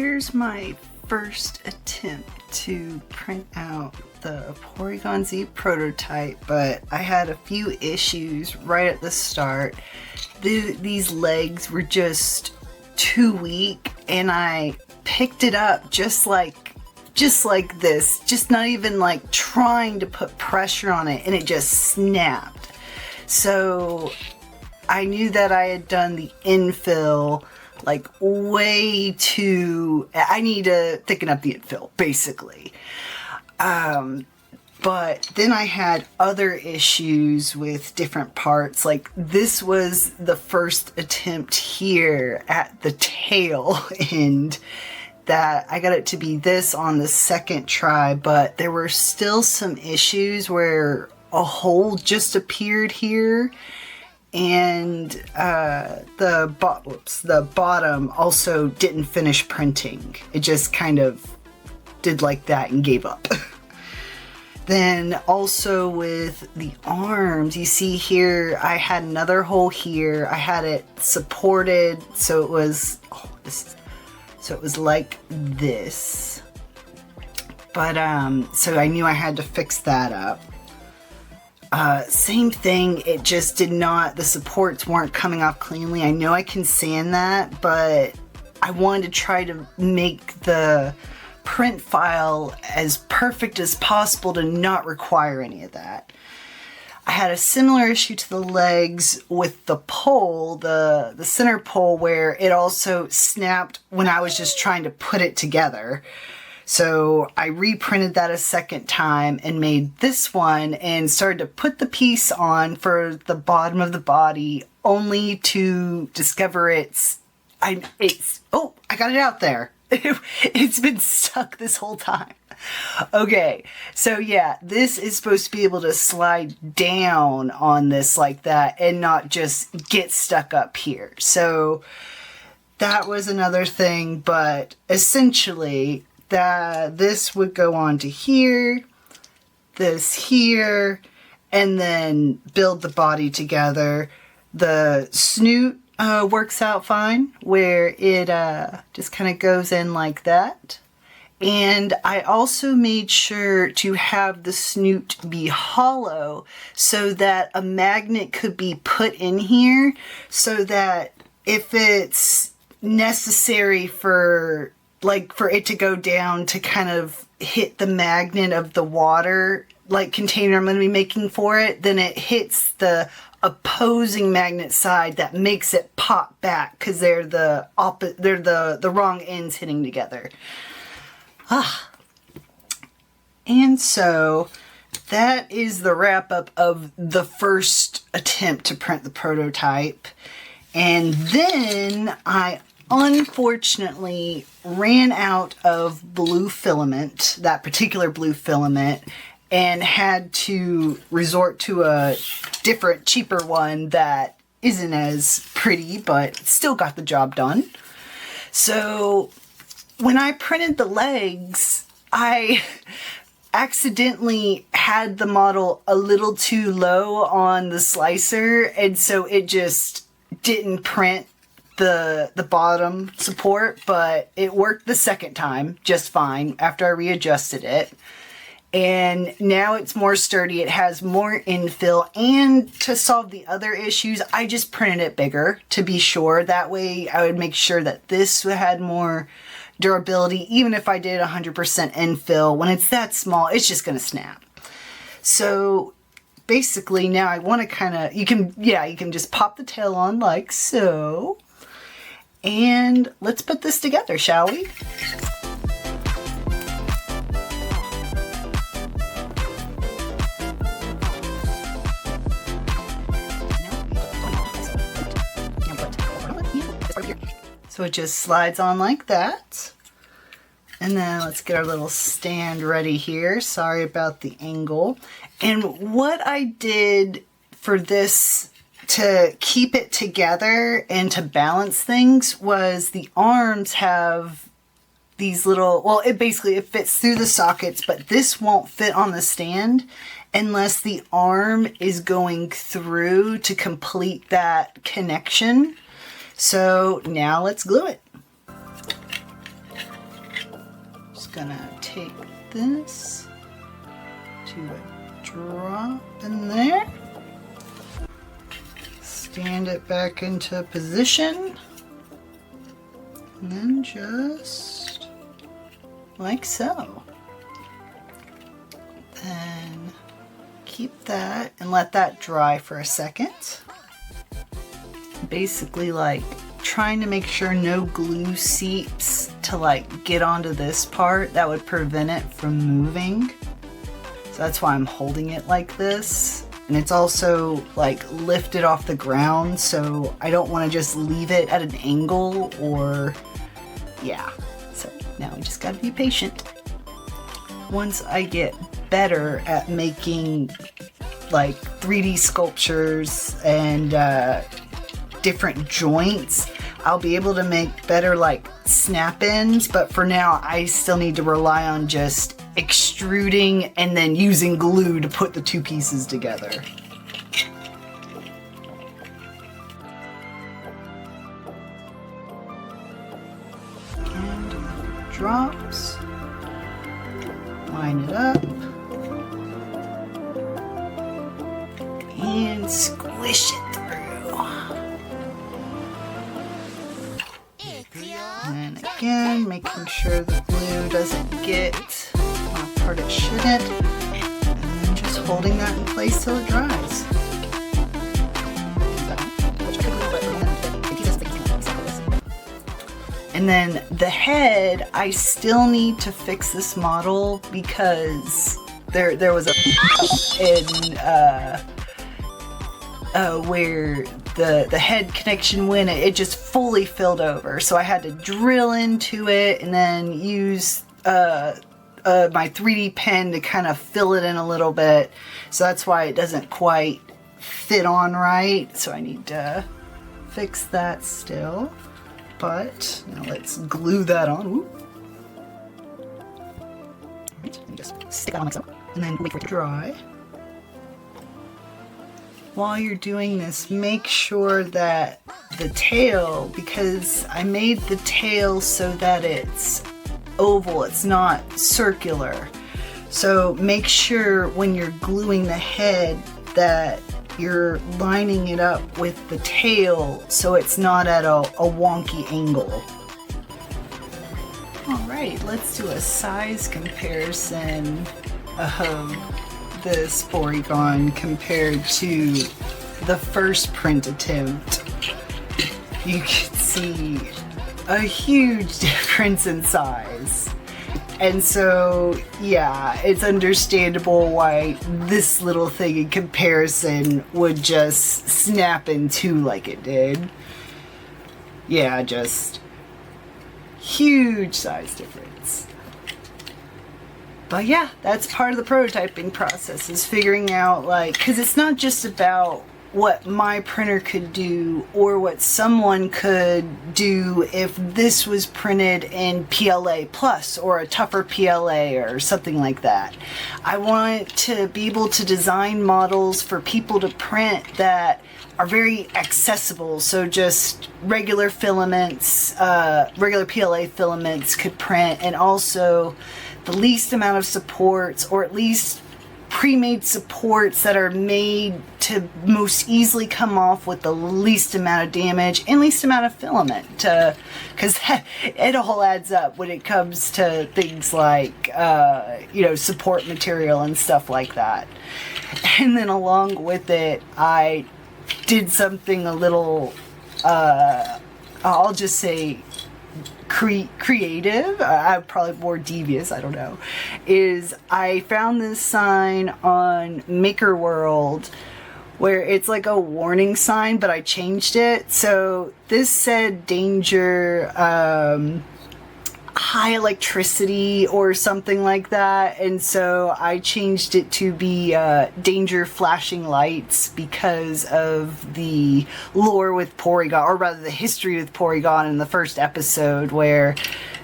here's my first attempt to print out the Porygon Z prototype, but I had a few issues right at the start. These legs were just too weak, and I picked it up just like this, just not even like trying to put pressure on it, and it just snapped. So I knew that I had done the infill like way too, I need to thicken up the infill basically. But then I had other issues with different parts. Like this was the first attempt here at the tail end that I got it to be this on the second try, but there were still some issues where a hole just appeared here, and the bottom also didn't finish printing. It just kind of did like that and gave up. Then also with the arms, you see here I had another hole here. I had it supported, so it was like this. But so I knew I had to fix that up. Same thing, it just did not, the supports weren't coming off cleanly. I know I can sand that, but I wanted to try to make the print file as perfect as possible to not require any of that. I had a similar issue to the legs with the pole, the center pole, where it also snapped when I was just trying to put it together. So I reprinted that a second time and made this one and started to put the piece on for the bottom of the body, only to discover oh, I got it out there. It's been stuck this whole time. Okay, so yeah, this is supposed to be able to slide down on this like that and not just get stuck up here. So that was another thing, but essentially this would go on to here, this here, and then build the body together. The snoot works out fine, where it just kind of goes in like that. And I also made sure to have the snoot be hollow so that a magnet could be put in here, so that if it's necessary for it to go down to kind of hit the magnet of the water like container I'm going to be making for it, then it hits the opposing magnet side that makes it pop back, because they're the wrong ends hitting together. And so that is the wrap up of the first attempt to print the prototype. And then I unfortunately ran out of blue filament, that particular blue filament, and had to resort to a different, cheaper one that isn't as pretty, but still got the job done. So when I printed the legs, I accidentally had the model a little too low on the slicer, and so it just didn't print the bottom support, but it worked the second time just fine after I readjusted it. And now it's more sturdy, it has more infill, and to solve the other issues, I just printed it bigger to be sure. That way I would make sure that this had more durability. Even if I did 100% infill, when it's that small, it's just going to snap. So basically now I want to kind of, you can just pop the tail on like so. And let's put this together, shall we? So it just slides on like that. And then let's get our little stand ready here. Sorry about the angle. And what I did for this to keep it together and to balance things was the arms have these little, well, it fits through the sockets, but this won't fit on the stand unless the arm is going through to complete that connection. So now let's glue it. just gonna take this to a drop in there. Stand it back into position. And then just like so. Then keep that and let that dry for a second. Basically like trying to make sure no glue seeps to like get onto this part. That would prevent it from moving. So that's why I'm holding it like this. And it's also like lifted off the ground, so I don't want to just leave it at an angle or, yeah. So now we just gotta be patient. Once I get better at making like 3D sculptures and different joints, I'll be able to make better like snap-ins, but for now I still need to rely on just extruding and then using glue to put the two pieces together. And drops, line it up, and squish it through. And then again, making sure the glue doesn't get on a part it shouldn't, and then just holding that in place till it dries. And then the head, I still need to fix this model because there was a in where the head connection went, it just fully filled over. So I had to drill into it and then use my 3D pen to kind of fill it in a little bit. So that's why it doesn't quite fit on right. So I need to fix that still. But now let's glue that on. Ooh. Alright, and just stick that on like so. And then wait for it to dry. While you're doing this, make sure that the tail, because I made the tail so that it's oval, it's not circular. So make sure when you're gluing the head that you're lining it up with the tail so it's not at a wonky angle. Alright, let's do a size comparison of this Porygon compared to the first print attempt. You can see a huge difference in size. And so, yeah, it's understandable why this little thing in comparison would just snap in two like it did. Yeah, just huge size difference. But yeah, that's part of the prototyping process, is figuring out, like, because it's not just about what my printer could do or what someone could do if this was printed in PLA Plus or a tougher PLA or something like that. I want to be able to design models for people to print that are very accessible, so just regular filaments, regular PLA filaments could print, and also the least amount of supports, or at least pre-made supports that are made to most easily come off with the least amount of damage and least amount of filament, because it all adds up when it comes to things like you know, support material and stuff like that. And then along with it, I did something a little I'll just say creative, probably more devious, I don't know, is I found this sign on Makerworld where it's like a warning sign, but I changed it. So this said danger, high electricity or something like that, and so I changed it to be danger flashing lights because of the lore with Porygon, or rather the history with Porygon in the first episode, where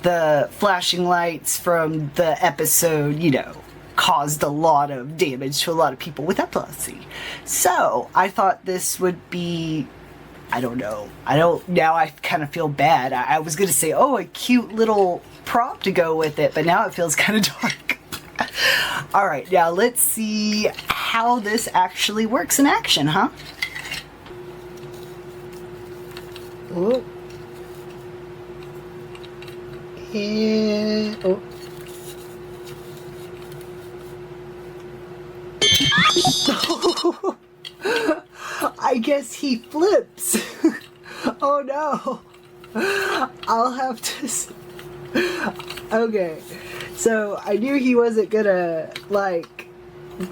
the flashing lights from the episode, you know, caused a lot of damage to a lot of people with epilepsy. So I thought this would be, I don't know, now I kind of feel bad. I was going to say, oh, a cute little prop to go with it, but now it feels kind of dark. All right, now let's see how this actually works in action, huh? Oh. And, oh. I guess he flips. Oh no. I'll have to... Okay. So I knew he wasn't gonna, like,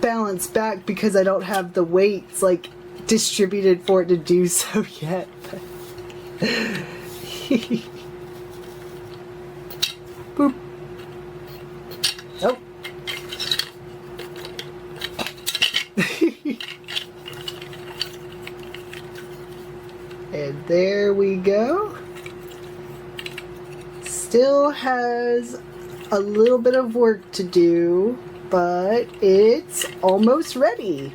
balance back because I don't have the weights, like, distributed for it to do so yet. Boop. Oh. And there we go. Still has a little bit of work to do, but it's almost ready.